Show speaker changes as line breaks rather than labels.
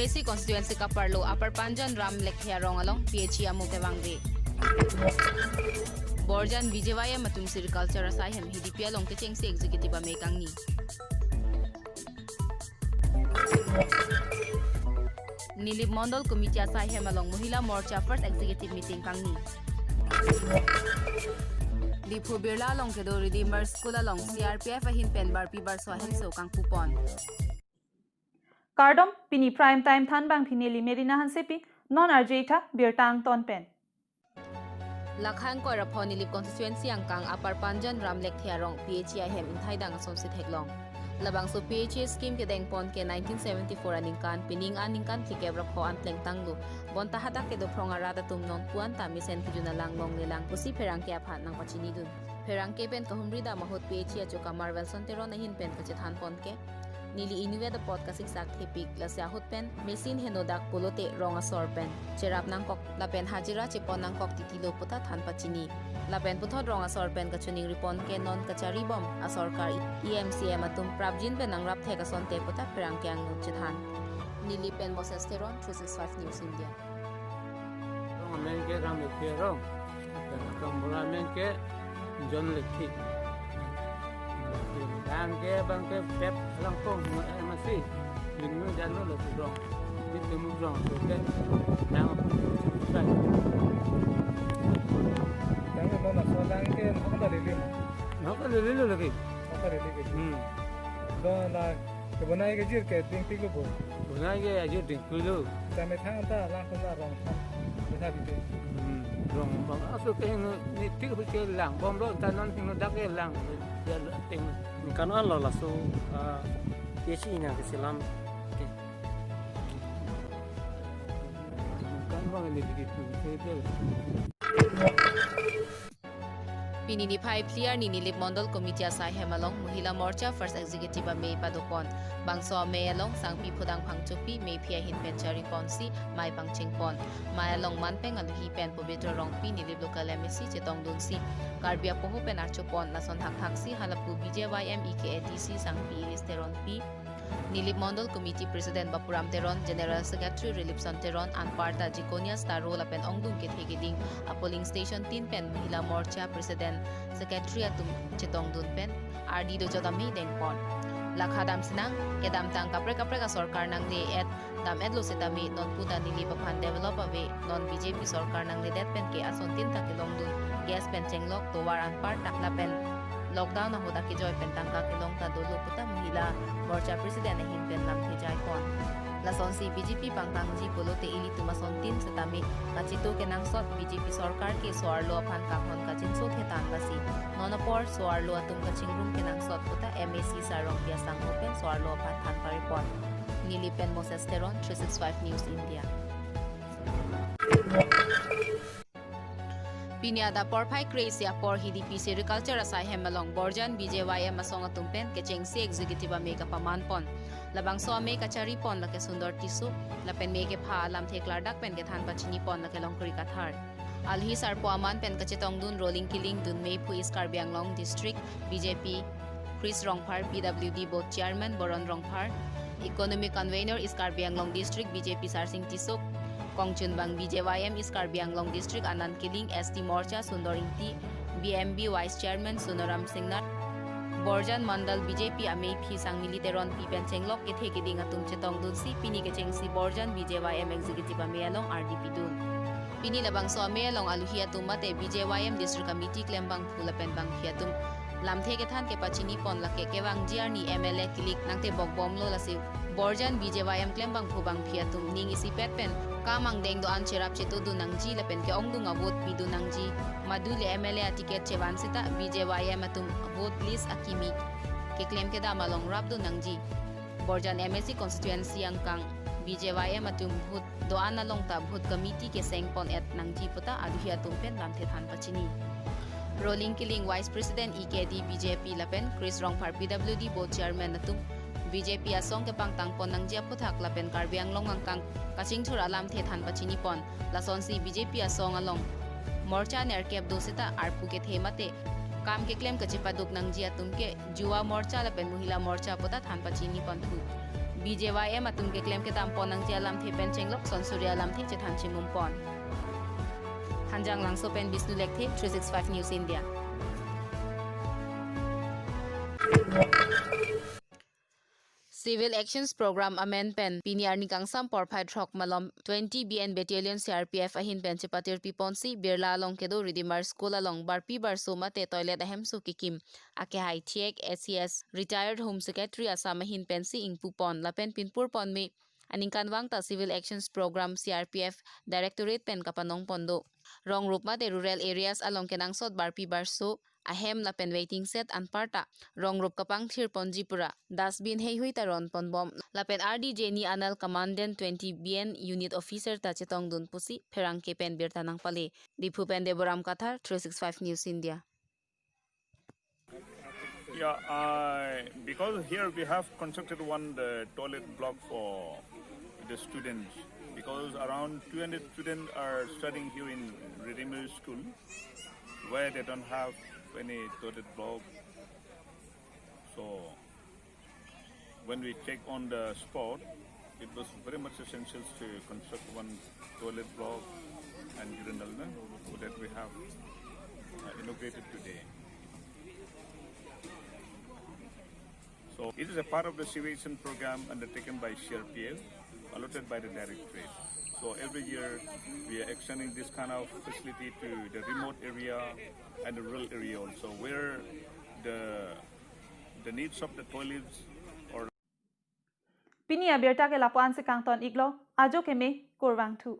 MSC constituency ka parlo Upper Panjan Ram Lekhya Rongalong PHC amu kewangre Borjan BJY matum agriculture asayhem HDP along kecheng si executive amekangni Nilip Mondol Committee asayhem along Mohila Morcha first executive meeting kangni Lipu Birla along kedo Redeemer School along CRPF ahin penbar pibar sohem so kang pupon
Kardom Pini prime time than bang Pini Merina Hansepi non Arjeta Birtang ton pen
Lakhan ko rapon nilip constituency ang kang Upper Panjan Ram Lekhya Rong PHC ahem inthaidang asomsit heglong Labang so PHC scheme ke deng pon ke 1974 aningkan pining aningkan kikebra ko antleng tanglu bonta hatak ke do pronga rada tumnon puan ta misen kijuna lang nong nilang pusi perang ke aphan nang pachini dun perang ke pen kahumri da mahot PHC acho ka Marvel Sontero na hin pen kachethan pon ke Nili inuwe da podcast sak hepik lasya hot pen mesin henodak polote ronga sorpen cherap nang kok lapen hajira chepon nang kok titilo puta than pachini lapen puthot ronga sorpen kachuning ripon ke non kachari bom a sarkar EMCM atum prabjin pen nang rap theka sonte puta perang kyang chithan Nili pen bosses teron 365 News India
men ke ram ke rom kambola men ke jon lekhi Bangke pep langkong masih ini jalur le tudong itu mudong oke nang kan
jangan mana soalan ke
apa lele lagi
dona ke banai ke jir ke ting ting lu
bunai ke aja dingkulu
sampai thang ta langsung lah rong kita bide
rong bang asu ke ni tik ke lang bom lo tanon hing dak ke lang ting
Kano Allah lasu PHC ina ke silam ke
kan bang ni begitu
Pini ni Pai clear ni Nilip Mondol Committee asayhem along Mohila Morcha first executive May padopon bangso May along sangpi pudang pangchupi May pia hin penchari ponsi May pangchingpon May along manpeng aluhi pen pobitro rong pi Nilip local MSC chetong dunsi Karbi apoho pen archupon lason hakhaksi halapu BJYM EKATC sangpi listeron pi Nilip Mondol Committee President Bapuram Teron General Secretary Relief Teron Anparta Jikonia Staro lapen ongdung kithegiding a polling station tin pen Mohila Morcha President Secretary atum chetong dun pen RD do jodami dengpon lakhadam sinang kedam tang kapre ka sarkar nang le et dam edlo setami non puta nili paphan develop ave non BJP sarkar nang le det pen ke ason tin ta kilong dun gas pen chenglok to waran par takla pen lockdown na hoda ki joy pen tangka kilong ta dolo puta Mohila Morcha President na hin pen lam thejai pon lason si BJP pangtangji polote ili tumason tin setami kachito ke nang sot BJP sarkar ke soarlo aphan kahon kachin so thetan basi nonapor soarlo atum kachingrum ke nang sot puta MAC sarong pia sang open soarlo aphan than paripon Nilipen Moses Teron 365 News India Pinyada porpai Crazy por HDP Agriculture asayhem along Borjan BJYM asong atumpen kecheng si executive Amerika pamanpon labang so Amerika chari pon lake sundor tisu lapen meke pha alam theklardak pen ke than pachini pon lake longkuri kathar alhi sar po aman pen kachetong dun rolling killing dun mei phu is Karbi Anglong district BJP Chris Rongphar PWD both chairman Boron Rongphar economic convener is Karbi Anglong district BJP Sarsing Tisuk Kongchunbang BJYM is Karbi Anglong District Anand Kiling ST Morcha Sundoringti BMB Vice Chairman Sunoram Singnat Borjan Mandal BJP Amei Phisang Militeron Pipen Chenglok Kethe Kiding Atum Chetong Dunsi Pini Kecheng si Borjan BJYM Executive Amealong RDP Dun Pini Labang So Amealong Aluhi Atumate BJYM District Committee Klembang Phulapen Bang Phiatum Lamthe Kethan Ke Pachini Pon Lake Kewang Jiarni MLA Kilik Nangte Bogbomlo Lasi Borjan BJYM Klembang Phubang Phiatum Ning isi Petpen Kamang deng do an cherap chetu du nangji lapen ke ongdung vote pi du nangji madule MLA ticket chewan sita BJYM atum vote list akimi ke claim ke da malong rap du nangji Borjan MSC constituency ang kang BJYM atum vote do an along ta vote committee ke sengpon et nangji puta aduhi atum pen lam the than pachini rolling killing vice president EKD BJP lapen Chris Rongphar PWD board chairman atum BJP asong ke pangtang pon nang jia puthak lapen Karbi Anglong ang kang kasing thura lam the than pachini pon lason si BJP asong along morcha ner kep dosita arpu ke themate kam ke claim kachipa duk nang jia tumke juwa morcha lapen Mohila Morcha puta than pachini pon thu BJYM atum ke claim ke tampon nang jalam the pen chenglok son surya lam the chethan chimum pon hanjang lang so pen bisnu lek the 365 News India. Civil Actions Program Amen Pen Pini Arni Kangsam Porphai Trok Malom 20 BN Battalion CRPF Ahin Pen Chipatir Piponsi Birla Long Kedo Redeemer School along Barpi Barsoma Te Toilet Ahem Su Kikim Ake Hai Thiek SES Retired Home Secretary Asam Ahin Pensi Ingpu Pon Lapen Pinpur Pon Me Aningkan Wangta Civil Actions Program CRPF Directorate Pen Kapanong Pondo Rong Rupma de Rural Areas along Kenangsot Barpi Barso Ahem la pen waiting set an parta rong rup kapang thir ponjipura dasbin hei hui taron ponbom la pen RDJ ni anal commandant 20 BN unit officer ta chetong dun pusi pherang ke pen birta nang pale dipu pen deboram kathar 365 News India.
Yeah, because here we have constructed one toilet block for the students because around 200 students are studying here in Redeemer School where they don't have any toilet block. So when we check on the spot, it was very much essential to construct one toilet block and urinal that we have inaugurated today. So it is a part of the civilization program undertaken by CRPF, allotted by the directorate. So every year we are extending this kind of facility to the remote area and the rural area also, where the needs of the toilets or
Pini Abirta ke lapuan se kang ton iglo ajo ke me korwang thu